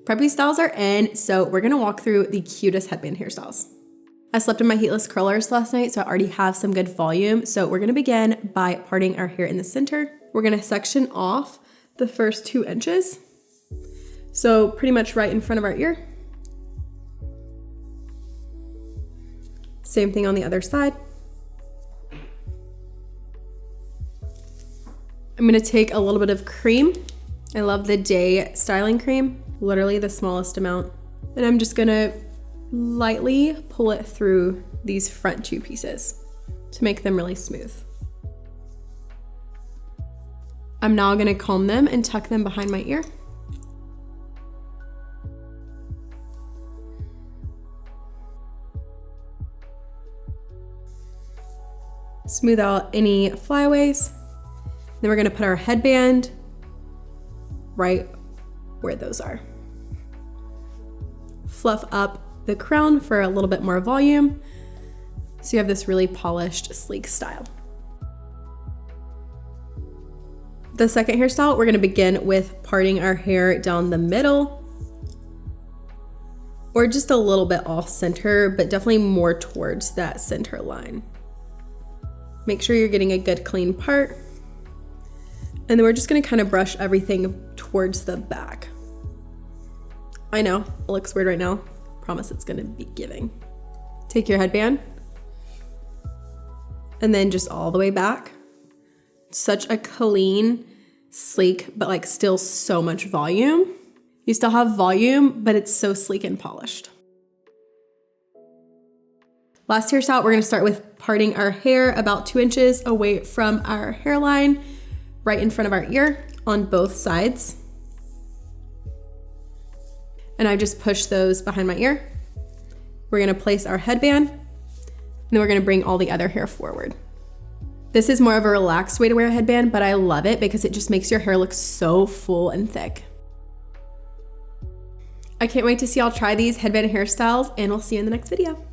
Preppy styles are in, so we're gonna walk through the cutest headband hairstyles. I slept in my heatless curlers last night, so I already have some good volume. So we're gonna begin by parting our hair in the center. We're gonna section off the first 2 inches. So pretty much right in front of our ear. Same thing on the other side. I'm gonna take a little bit of cream. I love the Day styling cream, literally the smallest amount. And I'm just gonna lightly pull it through these front 2 pieces to make them really smooth. I'm now gonna comb them and tuck them behind my ear. Smooth out any flyaways. Then we're gonna put our headband right where those are. Fluff up the crown for a little bit more volume, so you have this really polished, sleek style. The second hairstyle, we're gonna begin with parting our hair down the middle, or just a little bit off center, but definitely more towards that center line. Make sure you're getting a good clean part. And then we're just gonna kind of brush everything towards the back. I know, it looks weird right now. Promise it's gonna be giving. Take your headband and then just all the way back. Such a clean, sleek, but like still so much volume. You still have volume, but it's so sleek and polished. Last hairstyle, we're gonna start with parting our hair about 2 inches away from our hairline, right in front of our ear on both sides. And I just push those behind my ear. We're gonna place our headband, and then we're gonna bring all the other hair forward. This is more of a relaxed way to wear a headband, but I love it because it just makes your hair look so full and thick. I can't wait to see y'all try these headband hairstyles, and we'll see you in the next video.